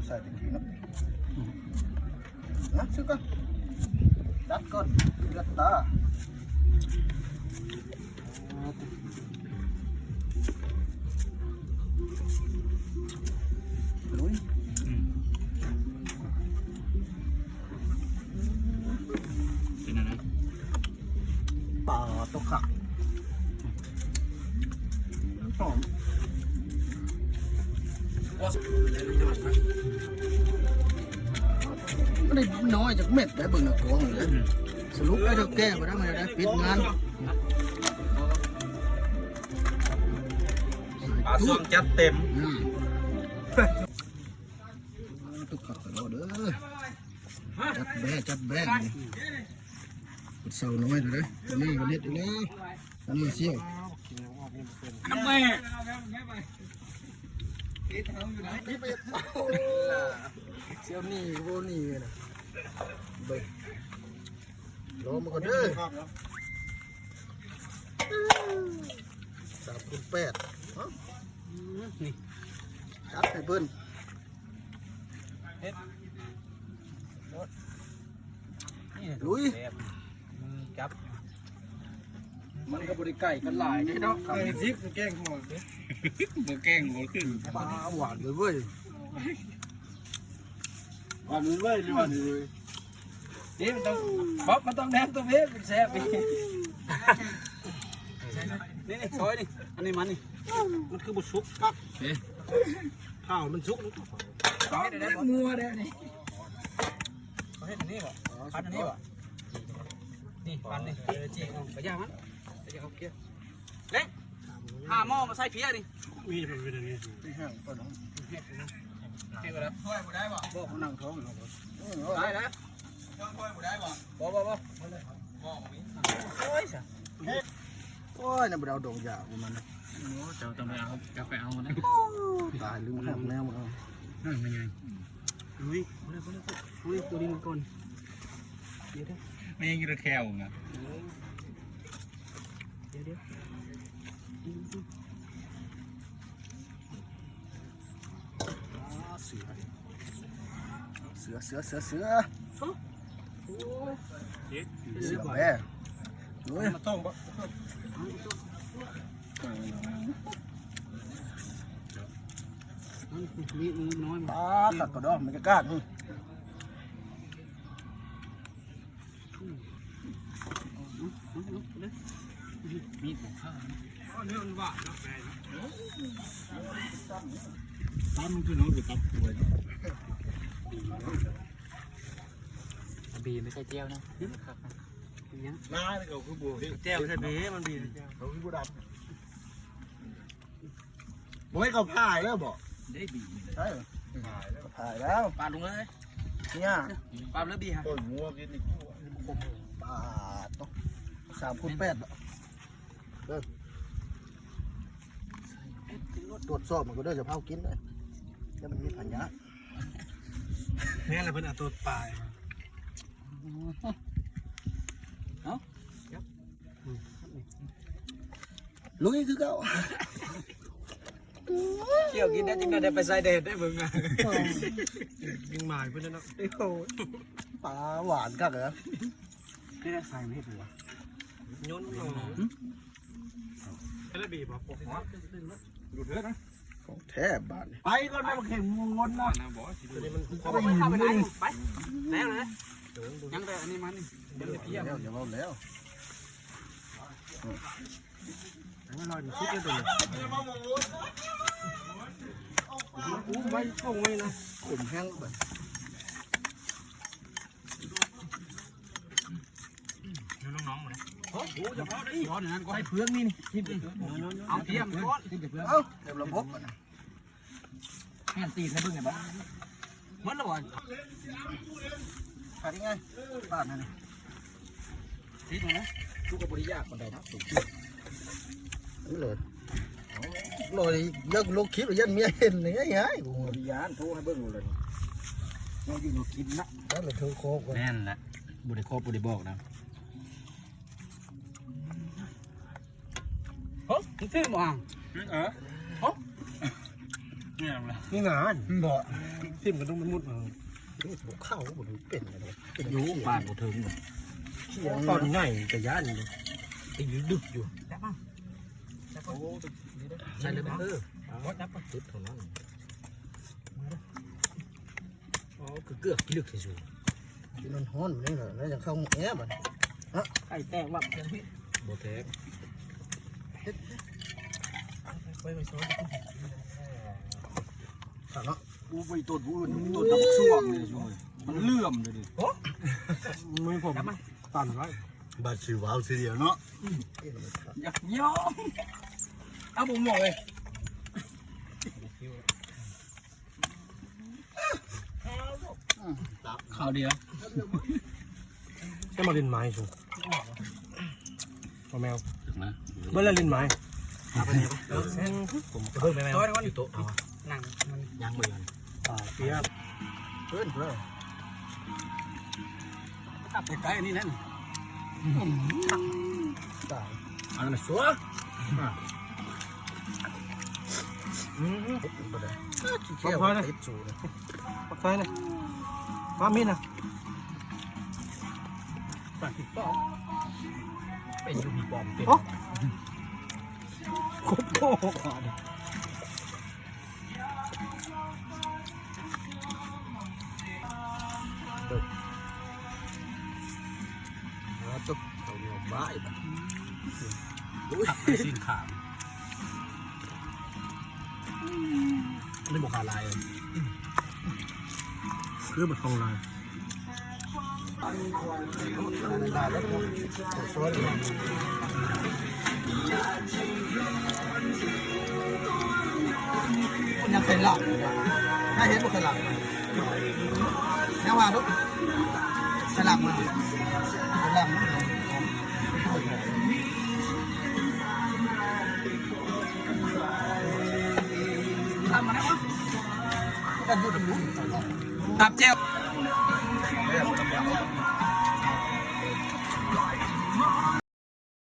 ใส่ตะกี้นะนะซื้อก่อนดัดก่อนเลือดตาลุยเป็นอะไรป่าตกขักหอมก็ได้น้อยจากเม็ดได้เบิ่งหน้ากองเลยสรุปได้เท่าแก่มาได้มาได้ปิดงานปลาส้มจัดเต็มตุกขับไปรอเด้อจัดแบงเสาน้อยเลยนี่ก็เน็ดแล้วอันนี้เสี่ยวน้ำแม่เสี่ยวนี่โบนี่นะเบิ่งรอมาก่อนเด้อ3 คูณ 8นี่จัดไปเบิ้ลลุยจับมันก็บริไก่กันหลายใช่เนาะซิปแกงหมดมือแกงหมดขึ้นปลาหวานเลยเว้ยหวานเลยเว้ยหวานเลยนี่มันต้องบ๊อบมันต้องแนมตัวเว้ยเป็นแซ่บนี่ซอยนี่อันนี้มันนี่มันคือบุซุกครับข้าวมันซุกมัวเด้นี่เขาให้อันนี้บ่พันอันนี้บ่นี่พันนี่จีเอาไปย่างมันไปย่างเขาเกี้ยเล็กหม้อมาใส่เพี้ยนี่มีเป็นแบบนี้ที่ห้างก็น้องเกี่ยวแล้วช่วยกูได้บ่บอกเขานั่งท้องอยู่ได้แล้วช่วยกูได้บ่บ่หม้อมีโอ้ยจ้ะโอ้ยน่าไปเอาดอกยาของมันเจ้าต้องไปเอากาแฟเอานะตายลืมทำแล้วมันนั่นเป็นไงลุยตัวนี้มันก่อนเดี๋ยวไม่ยังกินแคลไงเดี๋ยวเสือแม่ลุยมาต้องปะนี่มือน้อยปลาตัดกระดองมันจะก้านมีดของข้าวเนื้อมันหวานนะแฟนตั้มมันคือน้องหรือตับป่วยบีไม่ใช่เจียวนะน้าเลยเขาคือบัวเจียวใช่บีมันบีเขาคือบัวดำบ่ให้เขาพายแล้วบ่ได้บีใช่พายแล้วปาดลงเลยเนี่ยปาดแล้วบีฮะต้นงัวกินอีกปาดต้อง3 คูณ 8เด้อตรวจสอบมันก็ได้จะเผากินเลยแล้วมันมีผัญญาแม่อะไรเป็นตัวปลายลุยคือเก่าเกี่ยวกินได้จริงได้ไปใส่เด็ดได้เบิ่งอ่ะยิงหมายเพื่อนเนาะปลาหวานกักเหรอนี่ใส่ไม่ถูกย้อนหน่อยแล้วบีบอ่ะปกหัวดูเถอะนะของแท้บ้านไปก่อนนะมันเข็มงนนะมันไปทำไปไหนไปแล้วเลยยังแต่อันนี้มันยังไม่เพี้ยแล้วอย่าเอาแล้วไม่รออยู่คิดเลยอู้ไม่คงไม่นะขมแห้งแบบน้องๆมาเลยโอ้โหจะพอได้ร้อนนั้นก็ให้เพื่อนนี่ทิพย์เอาเทียมก้อนทิพย์เพื่อนเอาเดี๋ยวระบบแม่ตีนให้เบิ่งไงบ้างมันละบ่ขาดยังไงบ้านนั่นนี่ทิพย์นะทุกกบริยาคนใดนะสุดนี่เลยเลยยักลูกคิดว่ายันเมียเห็นเลยไงบริยานโทรให้เบิ่งเลยเราอยู่เรากินนะแล้วเลยเธอโคกแน่นแหละบุได้โคบบุได้บอกนะเฮ้ยซื้อมาเฮ้ นี่งานบ่ทิ่มกันต้องมันมุดมาเข้าบ่ดูเป็นอะไรเป็นอยู่บ้านบ่ถึงบ่ตอนไหนจะย่านเลยไปยืดดึกอยู่ จับมาจับโอ้ใช่เลยมั้งจับมาจุดของนั้นอ๋อคือเกือบลึกที่สุด ที่มันฮ้อนนี่เหรอแล้วจะเข้าแอบอ่ะ ไก่แตกว่ะยังพี่ บ่แท้ ไปซ้อน ขาดเนาะ กูไปต้นกูต้นน้ำช่วงเลยช่วยมันเลื่อมเลยดิโอ้ไม่ผมตันไว้บาดชิวเอาทีเดียวเนาะ อยากยอมเอาผมหมดเลย ข่าวเดียวจะมาเล่นไม้ชูพ่อแมวเมื่อไรเล่นไม้ผมเพิ่งไปแมวอยู่โต๊ะเอา หนังมัน ยังไม่ยันเปียบ เพื่อนเพื่อน ตับไปไกลนี่นั่น ตาย อันนั้นสัว บ่ได้เขี้ยวติดสูเลย ปักไฟเลยมามีนะตัดติดต่อ เป็นยูนิฟอร์มเป็น โคตรโง่ตุ๊บเอาเดียวบ้าอีก สิ้นขามไม่บอกขาลายคือมันทองลาย สวยเลยยังเคยหลับน่าเห็นบ่เคยหลับยังว่าลูกเคยหลับมาเคยหลับทำมาแล้ว กันดูดู ตับเจ้า